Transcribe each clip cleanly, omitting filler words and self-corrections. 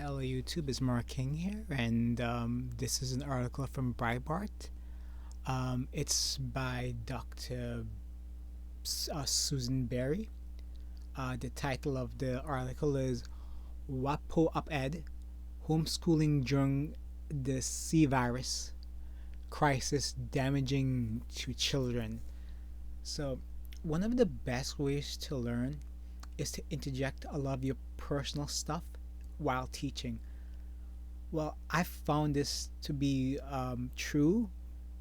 Hello, YouTube. It's Mark King here, and this is an article from Breitbart. It's by Dr. Susan Berry. The title of the article is WAPO Op-Ed Homeschooling During the C Virus Crisis Damaging to Children. So, one of the best ways to learn is to interject a lot of your personal stuff while teaching. Well, I found this to be true,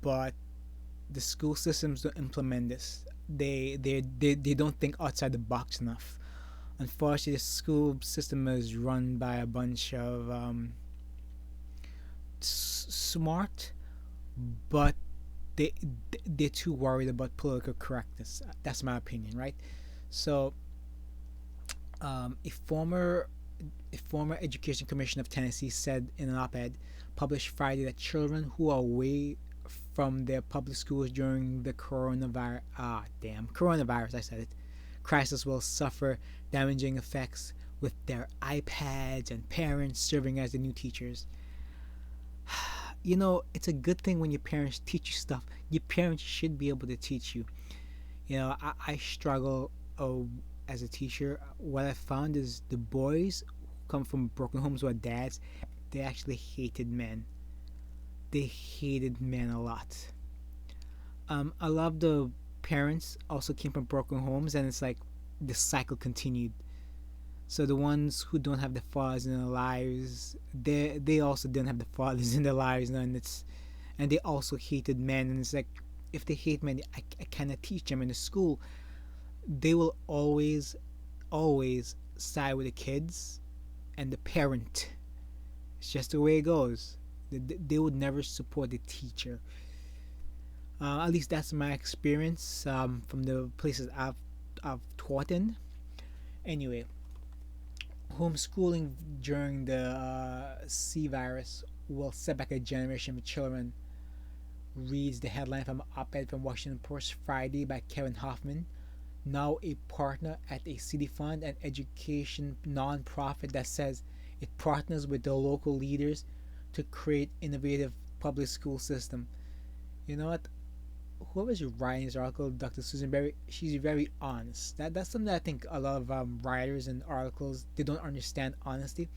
but the school systems don't implement this. They don't think outside the box enough. Unfortunately, the school system is run by a bunch of smart, but they they're too worried about political correctness. That's my opinion, right? So, a former Education Commissioner of Tennessee said in an op-ed published Friday that children who are away from their public schools during the coronavirus, I said it, crisis will suffer damaging effects with their iPads and parents serving as the new teachers. It's a good thing when your parents teach you stuff. Your parents should be able to teach you. I struggle as a teacher. What I found is the boys who come from broken homes with dads, they actually hated men. They hated men a lot. A lot of the parents also came from broken homes, and it's like the cycle continued. So the ones who don't have the fathers in their lives, they also didn't have the fathers in their lives, and they also hated men. And it's like, if they hate men, I cannot teach them in the school. They will always side with the kids and the parent. It's just the way it goes. They would never support the teacher. At least that's my experience from the places I've taught in. Anyway, homeschooling during the C virus will set back a generation of children. Reads the headline from an op-ed from Washington Post Friday by Kevin Hoffman, now a partner at a city fund and education nonprofit that says it partners with the local leaders to create innovative public school system. You know what? Whoever's writing this article, Dr. Susan Berry, she's very honest. That's something that I think a lot of writers and articles, they don't understand honesty.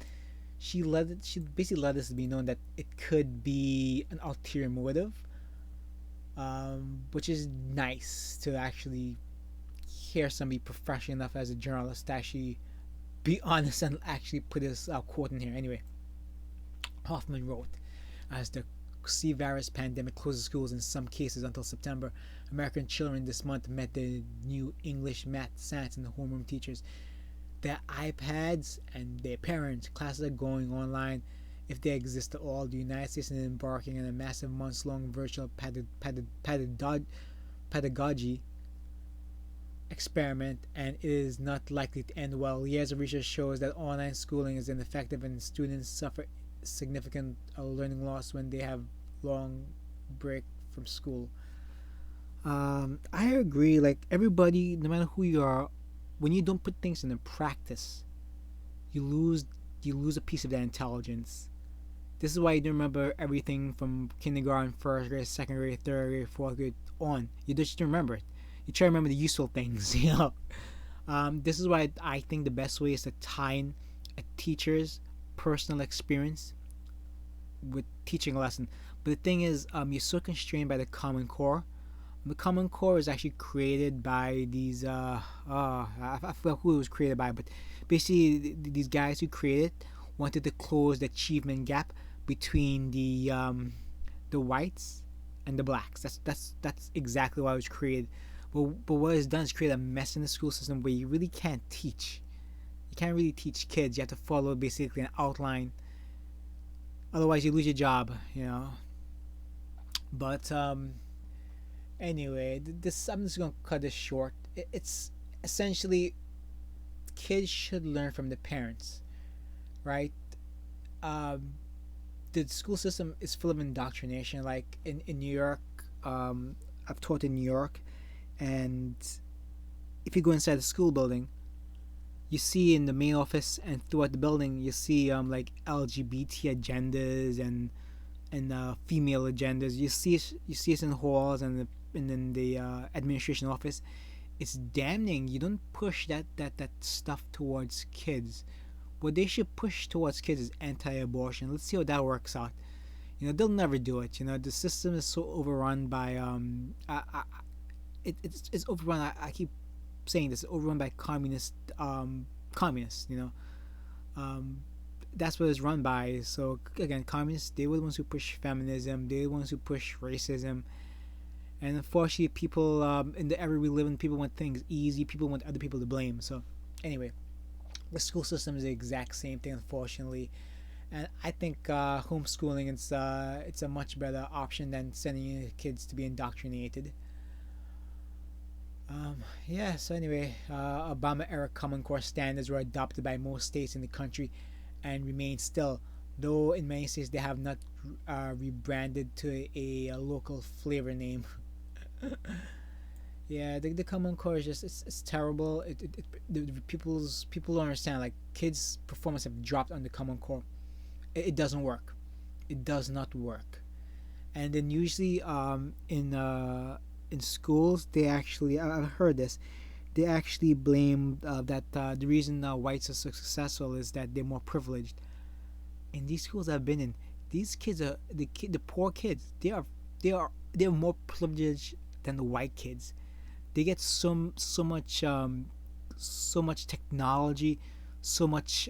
She basically let us be known that it could be an ulterior motive, which is nice to actually hear somebody professional enough as a journalist to actually be honest and actually put this quote in here. Anyway, Hoffman wrote, as the C virus pandemic closes schools in some cases until September, American children this month met the new English, math, science, and homeroom teachers. Their iPads and their parents' classes are going online, if they exist at all. The United States is embarking on a massive months-long virtual pedagogy experiment, and it is not likely to end well. Years of research shows that online schooling is ineffective and students suffer significant learning loss when they have long break from school. I agree. Like, everybody, no matter who you are, when you don't put things into practice, you lose a piece of that intelligence. This is why you don't remember everything from kindergarten, first grade, second grade, third grade, fourth grade on. You just don't remember it. You try to remember the useful things. This is why I think the best way is to tie in a teacher's personal experience with teaching a lesson. But the thing is, you're so constrained by the Common Core. The Common Core is actually created by these. I forgot who it was created by, but basically these guys who created it wanted to close the achievement gap between the whites and the blacks. That's exactly why it was created. But what it's done is create a mess in the school system where you really can't teach. You can't really teach kids. You have to follow basically an outline. Otherwise, you lose your job. But anyway, this I'm just gonna cut this short. It's essentially kids should learn from the parents, right? Um, the school system is full of indoctrination. Like in New York, I've taught in New York, and if you go inside the school building, You see in the main office and throughout the building, you see like LGBT agendas and female agendas. You see it in halls and in the administration office. It's damning. You don't push that stuff towards kids. What they should push towards kids is anti-abortion. Let's see how that works out. They'll never do it. The system is so overrun by it's overrun. I keep saying this. It's overrun by communists. Um, that's what it's run by. So again, communists, they were the ones who push feminism. They were the ones who push racism. And unfortunately, people in the era we live in, people want things easy. People want other people to blame. So anyway, the school system is the exact same thing, unfortunately. And I think homeschooling it's a much better option than sending your kids to be indoctrinated. Yeah. So anyway, Obama era Common Core standards were adopted by most states in the country and remain still, though in many states they have not rebranded to a local flavor name. Yeah, the Common Core is just it's terrible. The people don't understand. Like kids' performance have dropped on the Common Core. It doesn't work. It does not work. And then usually in schools they actually I've heard this, they actually blame that the reason whites are so successful is that they're more privileged. In these schools I've been in, these kids are the poor kids. They're more privileged than the white kids. They get so much technology, so much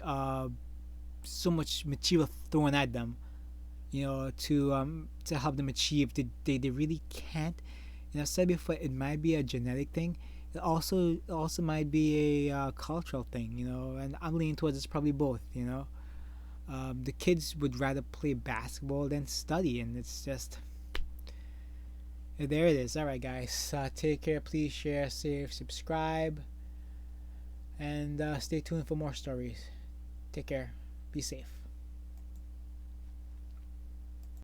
so much material thrown at them, to help them achieve. They really can't. I've said before, it might be a genetic thing. It also might be a cultural thing, and I'm leaning towards it's probably both. The kids would rather play basketball than study, and it's just there it is. All right, guys, take care. Please share, save, subscribe, and stay tuned for more stories. Take care. Be safe.